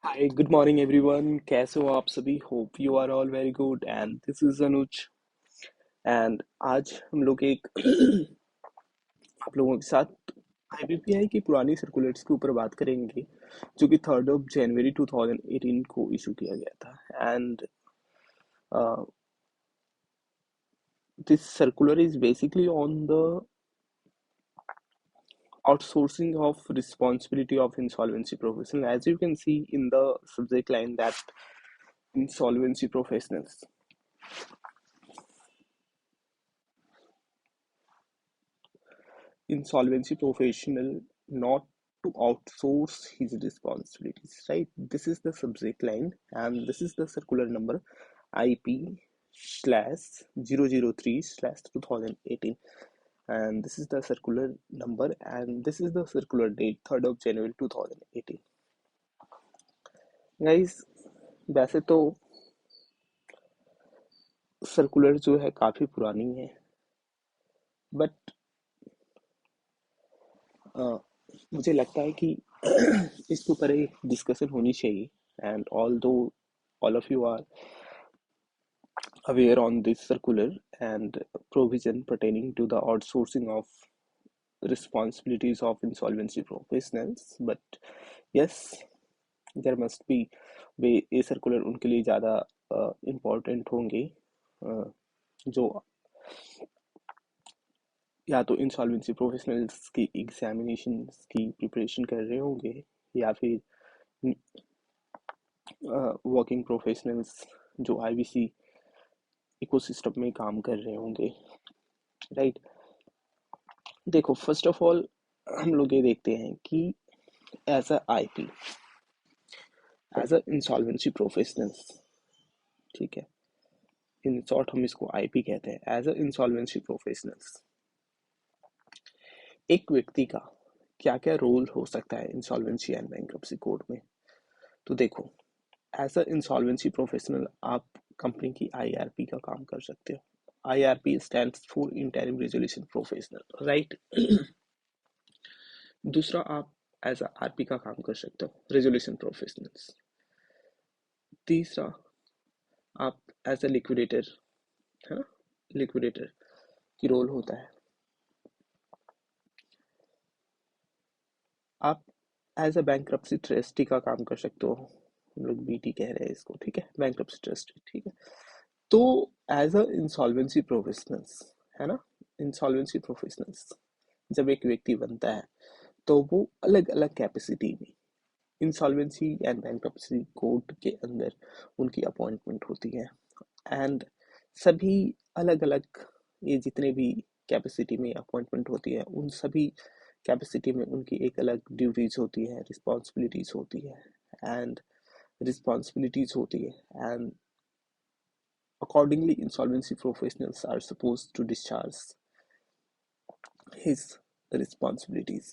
Hi good morning everyone. कैसे हो आप सभी? Hope you are all very good and this is Anuj. And आज हम लोग एक आप लोगों के साथ आईबीपीआई की पुरानी सर्कुलेट्स के ऊपर बात करेंगे जो कि 3 जनवरी 2018 को इशू किया गया था। And this circular is basically on the outsourcing of responsibility of insolvency professional, as you can see in the subject line that insolvency professionals insolvency professional not to outsource his responsibilities, right? This is the subject line and this is the circular number IP/003/2018, and this is the circular number and this is the circular date 3rd of January 2018. Guys, वैसे तो circular जो है काफ़ी पुरानी है, but मुझे लगता है कि इसके ऊपर एक डिस्कशन होनी चाहिए। एंड ऑल दो all of you are aware on this circular and provision pertaining to the outsourcing of responsibilities of insolvency professionals, but yes, there must be वे ये सर्कुलर उनके लिए ज़्यादा इम्पोर्टेंट होंगे जो या तो इंसॉल्वेंसी प्रोफेशनल्स की एग्जामिनेशन की प्रिपरेशन कर रहे होंगे या फिर वर्किंग प्रोफेशनल्स जो आईबीसी इकोसिस्टम में काम कर रहे होंगे, राइट? देखो, फर्स्ट ऑफ ऑल हम लोग ये देखते हैं कि as a IP, as a insolvency professionals, ठीक है, इन शॉर्ट हम इसको आईपी कहते हैं। एज अ इंसॉल्वेंसी प्रोफेशनल्स एक व्यक्ति का क्या क्या रोल हो सकता है इंसॉल्वेंसी एंड बैंक्रप्सी कोड में? तो देखो, एज अ इंसॉल्वेंसी प्रोफेशनल आप कंपनी की आईआरपी का काम कर सकते हो। IRP stands for interim resolution professional, right? दूसरा, आप एज अ आरपी का काम कर सकते हो, रेजोल्यूशन प्रोफेशनल्स। तीसरा, आप एज अ लिक्विडेटर, है ना, लिक्विडेटर की रोल होता है। आप एज अ बैंक्रप्सी ट्रस्टी का काम कर सकते हो, हम लोग बीटी कह रहे हैं इसको, ठीक है, बैंक्रप्सी ट्रस्टी, ठीक है। तो एज अ इंसॉल्वेंसी प्रोफेशनल्स, है ना, इंसॉल्वेंसी प्रोफेशनल्स जब एक व्यक्ति बनता है तो वो अलग अलग कैपेसिटी में इंसॉल्वेंसी एंड बैंक्रप्सी कोड के अंदर उनकी अपॉइंटमेंट होती है। एंड सभी अलग अलग, ये जितने भी कैपेसिटी में अपॉइंटमेंट होती है उन सभी कैपेसिटी में उनकी एक अलग ड्यूटीज होती है, रिस्पॉन्सिबिलिटीज होती है, एंड रिस्पॉन्सिबिलिटीज होती है। And accordingly insolvency professionals are supposed to discharge his responsibilities,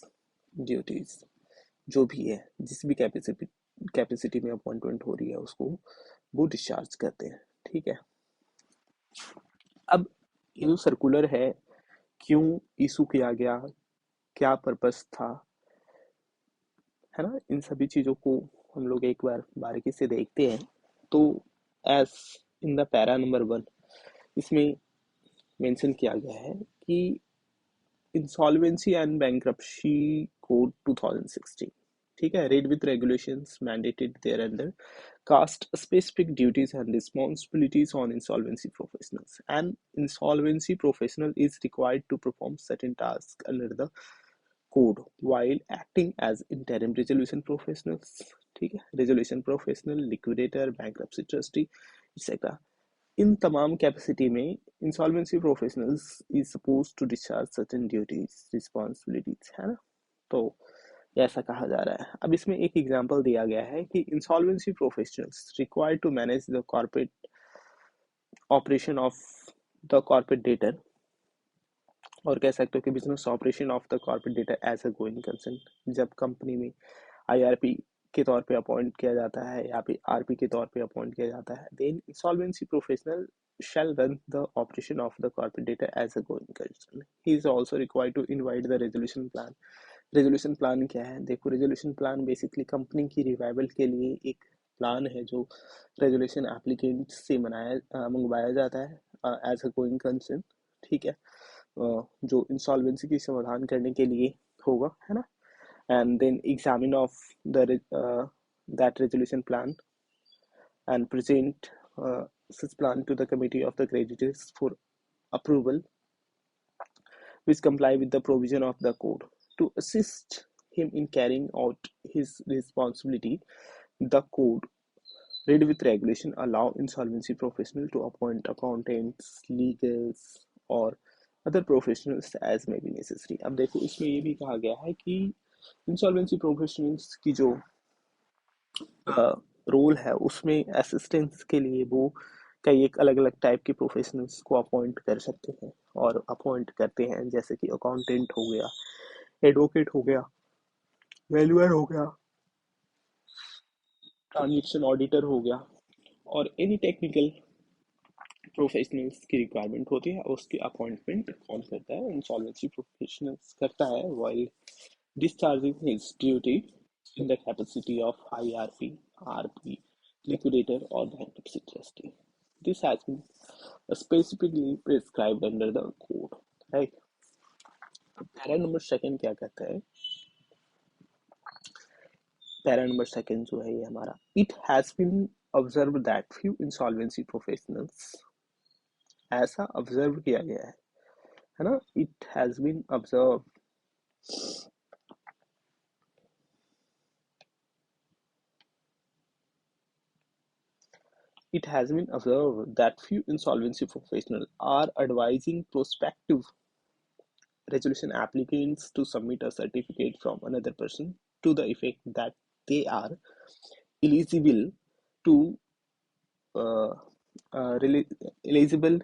duties, जो भी है, जिस भी कैपेसिटी में अपॉइंटमेंट हो रही है उसको वो डिस्चार्ज करते हैं, ठीक है। अब ये जो सर्कुलर है क्यों इशू किया गया, क्या पर्पस था, है ना, इन सभी चीज़ों को हम लोग एक बार बारीकी से देखते हैं। तो as in the para number 1 इसमें मेंशन किया गया है कि इंसॉल्वेंसी एंड बैंक्रप्सी कोड 2016, ठीक है, read with regulations mandated thereunder cast specific duties and responsibilities on insolvency professionals. An insolvency professional is required to perform certain tasks under the code while acting as interim resolution professionals, ठीक है, resolution professional, liquidator, bankruptcy trustee, etc. इन तमाम capacity में insolvency professionals is suppose to discharge certain duties, responsibilities, है ना। तो ऐसा कहा जा रहा है। अब इसमें एक एग्जांपल दिया गया है कि insolvency professionals required to manage the corporate operation of the corporate debtor, और कह सकते हो कि business operation of the corporate data as a going concern. जब कंपनी में आईआरपी के तौर पे अपॉइंट किया जाता है या फिर आरपी के तौर पे अपॉइंट किया जाता है, then insolvency professional shall run the operation of the corporate data as a going concern. He is also required to invite the resolution plan resolution plan क्या है? देखो, रेजोल्यूशन प्लान बेसिकली कंपनी की revival के लिए एक plan है जो resolution applicant से मंगवाया जाता है एज अ गोइंग कंसर्न, ठीक है। जो इंसॉल्वेंसी की समाधान करने के लिए होगा, है ना। And then examine of the that resolution plan and present such plan to the committee of the creditors for approval, which comply with the provision of the code. To assist him in carrying out his responsibility, the code, read with regulation, allow insolvency professional to appoint accountants, legals, or other professionals as may be necessary. अब देखो, इसमें ये भी कहा गया है कि insolvency professionals की जो रोल है उसमें असिस्टेंस के लिए वो कई एक अलग अलग टाइप के प्रोफेशनल्स को अपॉइंट कर सकते हैं और अपॉइंट करते हैं, जैसे कि अकाउंटेंट हो गया, एडवोकेट हो गया, वैल्यूअर हो गया, ट्रांजेक्शन ऑडिटर हो गया, और एनी टेक्निकल प्रोफेशनल्स की रिक्वायरमेंट होती है उसकी अपॉइंटमेंट कौन करता है? इंसॉल्वेंसी प्रोफेशनल्स करता है while discharging his duty in the capacity of IRP, RP, liquidator, or bankruptcy trustee. This has been specifically prescribed under the code. Right? Para number second क्या कहता है? पैरा नंबर सेकंड जो है ये हमारा, it has been observe that few insolvency professionals, ऐसा observe किया गया है ना। It has been observe It has been observed that few insolvency professionals are advising prospective resolution applicants to submit a certificate from another person to the effect that they are eligible to uh, eligible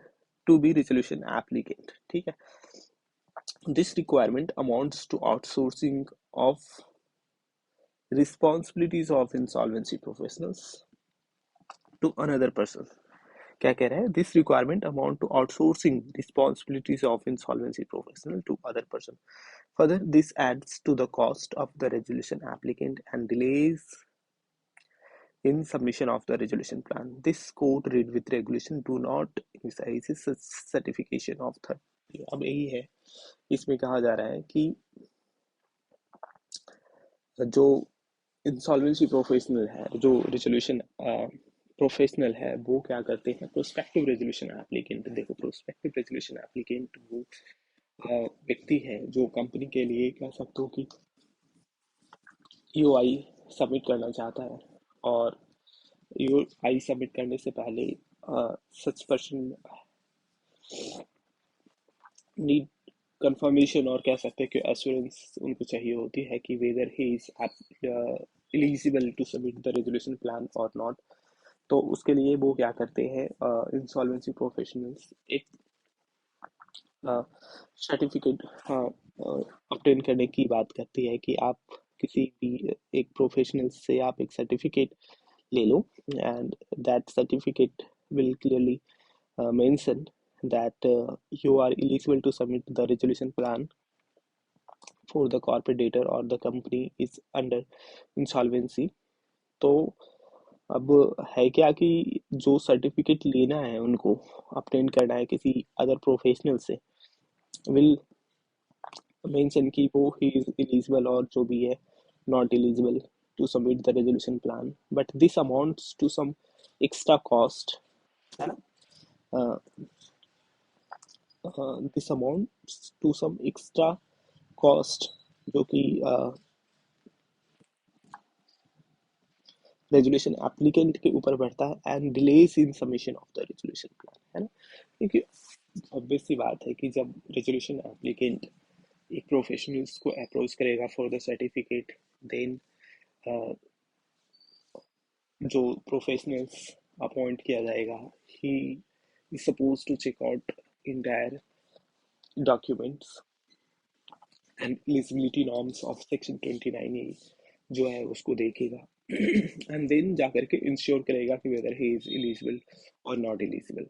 to be resolution applicant, ठीक है। This requirement amounts to outsourcing of responsibilities of insolvency professionals to another person। क्या कह रहा है? This requirement amount to outsourcing responsibilities of insolvency professional to other person. Further, this adds to the cost of the resolution applicant and delays in submission of the resolution plan. This code read with regulation do not emphasize such certification of third party। अब यही है, इसमें कहा जा रहा है कि जो इंसॉल्वेंसी प्रोफेशनल है, जो रेजोल्यूशन प्रोफेशनल है, वो क्या करते हैं? Prospective resolution applicant. देखो, प्रोस्पेक्टिव रेजोल्यूशन एप्लीकेंट वो व्यक्ति है जो कंपनी के लिए कह सकते हो कि ईओआई सबमिट करना चाहता है, और ईओआई सबमिट करने से पहले सच पर्सन नीड कंफर्मेशन, और कह सकते हैं कि एश्योरेंस उनको चाहिए होती है कि whether he is eligible to submit the resolution plan or not. तो उसके लिए वो क्या करते हैं? इंसॉल्वेंसी प्रोफेशनल्स एक सर्टिफिकेट ऑब्टेन करने की बात करती है कि आप किसी भी एक प्रोफेशनल से आप एक सर्टिफिकेट ले लो, and that certificate will clearly mention that you are eligible to submit the resolution plan for the corporate debtor or the company is under insolvency। तो अब है क्या कि जो सर्टिफिकेट लेना है उनको obtain करना है किसी अदर प्रोफेशनल से, विल मेंशन कि वो ही इज एलिजिबल और जो भी है not eligible to submit the resolution plan, but this amounts to some extra cost, है ना। This amount to some extra cost जो कि रेजोल्यूशन एप्लीकेंट के ऊपर बढ़ता है, and delays in submission of the resolution plan, है ना। क्योंकि ऑब्वियस सी बात है कि जब रेजोल्यूशन एप्लीकेंट एक प्रोफेशनल्स को अप्रोच करेगा फॉर द सर्टिफिकेट, देन जो प्रोफेशनल्स अपॉइंट किया जाएगा, he is suppose to check out entire documents and eligibility norms of section 29A जो है उसको देखेगा एंड देन जाकर के इंश्योर करेगा कि वेदर ही इज एलिजिबल और नॉट एलिजिबल।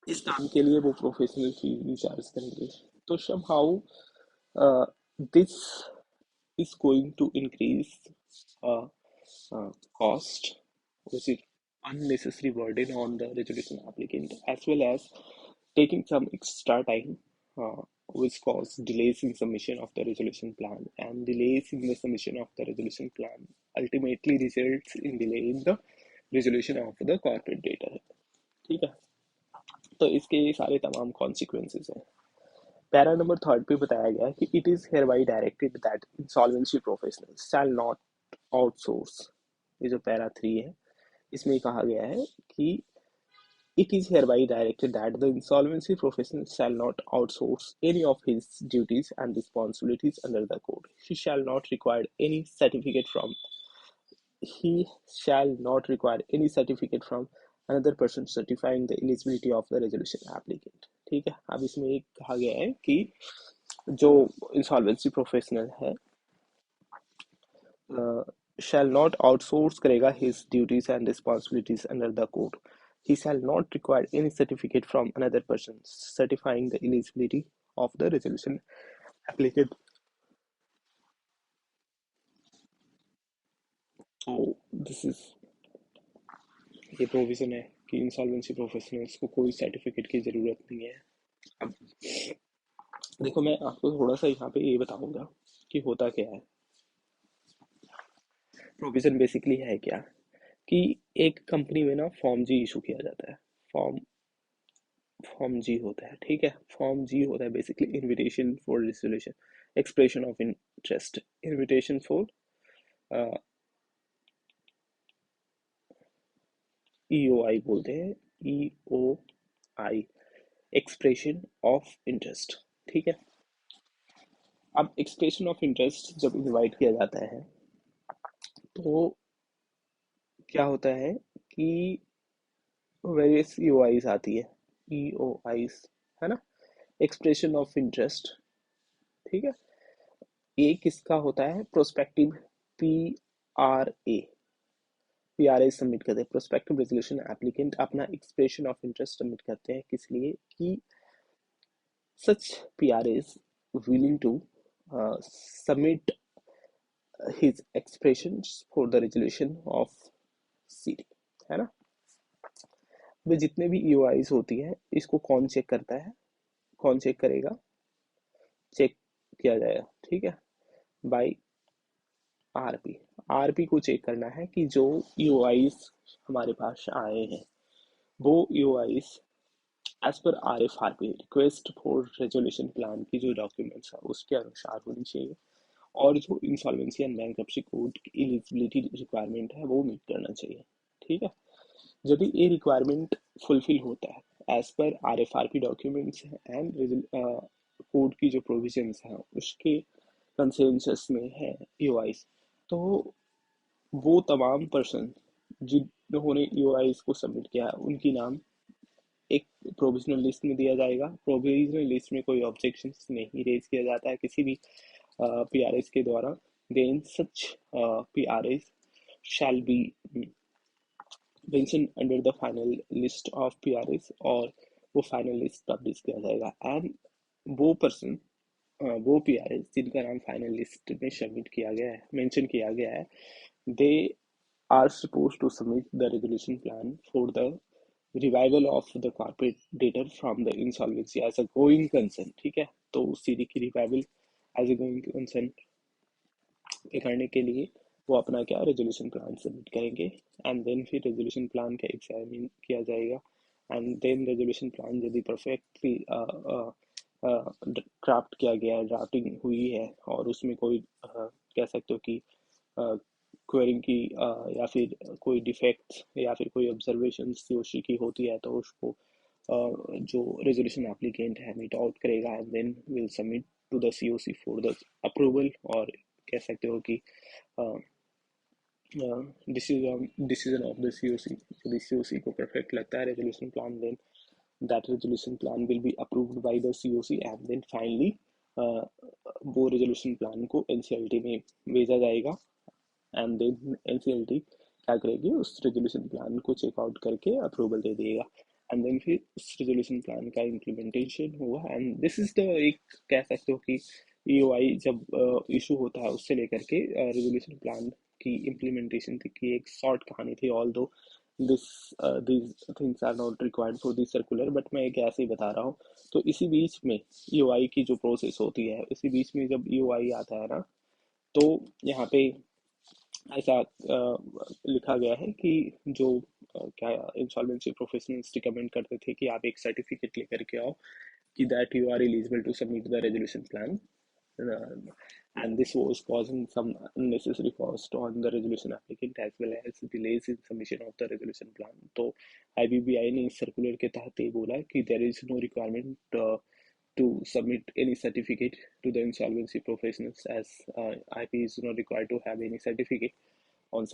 इस काम के लिए वो प्रोफेशनल फी भी चार्ज करेंगे। तो somehow This is going to increase uh, cost, which is unnecessary burden on the resolution applicant, as well as taking some extra time, which cause delays in submission of the resolution plan, and delays in the submission of the resolution plan ultimately results in delay in the resolution of the corporate data. ठीक है, तो इसके ये सारे तमाम consequences हैं। Para number third पे बताया गया है कि it is here by directed that insolvency professional shall not outsource. ये जो पैरा थ्री है इसमें कहा गया है कि it is hereby directed that the insolvency professional shall not outsource any of his duties and responsibilities under the code. He shall not require any certificate from another person certifying the eligibility of the resolution applicant. ठीक है, अब इसमें एक कहा गया है कि जो इंसॉल्वेंसी प्रोफेशनल है shall not outsource करेगा his duties and responsibilities under the code. He shall not require any certificate from another person certifying the eligibility of the resolution applicant. So this is ये provision है कि insolvency professionals को कोई certificate की ज़रूरत नहीं है। अब देखो, मैं आपको थोड़ा सा यहाँ पे ये बताऊंगा कि होता क्या है। प्रोविजन बेसिकली है क्या कि एक कंपनी में ना फॉर्म जी इशू किया जाता है। फॉर्म फॉर्म जी होता है, ठीक है। फॉर्म जी होता है basically invitation for resolution, expression of interest, invitation for EOI बोलते हैं, ईओआई, एक्सप्रेशन ऑफ इंटरेस्ट, ठीक है। अब एक्सप्रेशन ऑफ इंटरेस्ट जब इनवाइट किया जाता है तो क्या होता है कि वेरियस ईओआईज आती है, ईओआईज, है ना, एक्सप्रेशन ऑफ इंटरेस्ट, ठीक है। ए किसका होता है, prospective, P R A, PRA submit करते हैं। प्रोस्पेक्टिव रेजोल्यूशन एप्लीकेंट अपना एक्सप्रेशन ऑफ इंटरेस्ट सबमिट करते हैं, किस लिए कि such PRs willing to submit his expressions for the resolution of CD, है ना। वे जितने भी ईओआईज होती है इसको कौन चेक करता है, कौन चेक करेगा, चेक किया जाएगा, ठीक है, बाय आरपी। आरपी को चेक करना है कि जो ईओआईज हमारे पास आए हैं वो EOIs as per R F R P request for resolution plan की जो डॉक्यूमेंट्स है उसके अनुसार होनी चाहिए, और जो इंसॉल्वेंसी एंड बैंक्रप्सी कोड की एलिजिबिलिटी रिक्वायरमेंट है वो मीट करना चाहिए, ठीक है। जब ये रिक्वायरमेंट फुलफिल होता है as per R F R P documents and code की जो प्रोविजंस हैं उसके कंसेंसस में है ईओआईज, तो वो तमाम पर्सन जिन्होंने ईओआईज को सबमिट किया है उनकी नाम एक प्रोविजनल लिस्ट में दिया जाएगा। प्रोविजनल लिस्ट में कोई ऑब्जेक्शन नहीं रेज किया जाता है किसी भी पीआरएस के द्वारा। देन सच PRS shall be mention under the final list of PRS, और वो फाइनल लिस्ट पब्लिश किया जाएगा। एंड वो पर्सन, वो पीआरएस जिनका नाम फाइनल लिस्ट में सबमिट किया गया है, मेंशन किया गया है, they are suppose to submit the resolution plan for the revival of the corporate debtor from the insolvency as a going concern, ठीक है। तो सीडी की revival as a going concern करने के लिए वो अपना क्या रेजोल्यूशन प्लान सबमिट करेंगे, एंड देन फिर रेजोल्यूशन प्लान का एग्जामिन किया जाएगा। एंड देन रेजोल्यूशन प्लान यदि परफेक्टली क्राफ्ट किया गया है, ड्राफ्टिंग हुई है, और उसमें कोई कह सकते हो कि क्वेरिंग की या फिर कोई डिफेक्ट या फिर कोई ऑब्जर्वेशन सीओसी की होती है तो उसको जो रेजोल्यूशन एप्लीकेंट है मीट आउट करेगा, and then will submit to the COC for the approval. और कह सकते हो कि डिसीजन ऑफ द सीओसी, यदि सीओसी को परफेक्ट लगता है resolution plan, then that resolution plan will be approved by the COC, and then finally वो resolution plan को NCLT में भेजा जाएगा, and then NCLT क्या करेगी, उस resolution plan को चेक आउट करके अप्रूवल दे देगा, and then फिर उस resolution plan का implementation हुआ। and this is the एक कह सकते हो कि ईओआई जब इशू होता है उससे लेकर के रेजोल्यूशन प्लान की इम्प्लीमेंटेशन तक की एक शॉर्ट कहानी थी। Although this these things are not required for this circular, but मैं एक ऐसे ही बता रहा हूँ। तो इसी बीच में ईओआई की जो प्रोसेस होती है, इसी बीच में जब ईओआई आता है ना, तो यहाँ पे ऐसा लिखा गया है कि जो क्या इंसॉल्वेंसी प्रोफेशनल्स रिकमेंड करते थे कि आप एक सर्टिफिकेट लेकर के आओ कि that you are eligible to submit the resolution plan. Uh, and this was causing some unnecessary cost on the resolution applicant as well as delays in submission of the resolution plan. तो IBBI ने इस circular के तहत ये बोला कि there is no requirement to submit any certificate to the insolvency professionals, as IP is not required to have any certificate on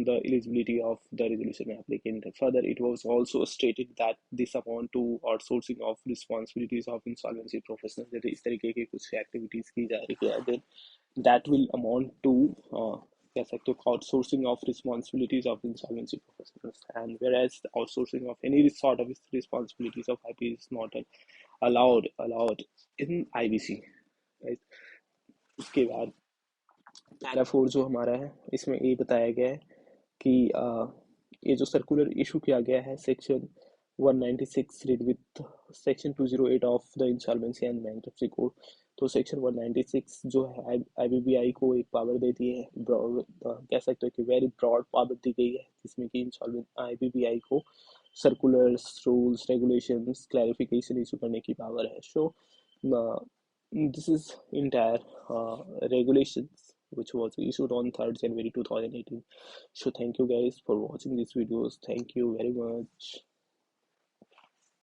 the eligibility of the resolution applicant. Further, it was also stated that this amount to outsourcing of responsibilities of insolvency professionals, यदि इस तरीके की कुछ activities की जा रही है, then that will amount to कह सकते हो outsourcing of responsibilities of insolvency professionals. And whereas the outsourcing of any sort of responsibilities of IP is not allowed in IBC, right? उसके बाद पैरा फोर जो हमारा है, इसमें ये बताया गया है कि ये जो सर्कुलर इशू किया गया है section 196 read with section 208 of the insolvency and bankruptcy code. तो सेक्शन 196 जो है आईबीबीआई को एक पावर देती है, ब्रॉड कह सकते हो कि वेरी ब्रॉड पावर दी गई है, जिसमें कि इंसॉल्वेंट आईबीबीआई को circulars, rules, regulations, clarification issue करने की पावर है। सो this is entire regulations which was issued on 3rd January 2018. So thank you guys for watching these videos. Thank you very much.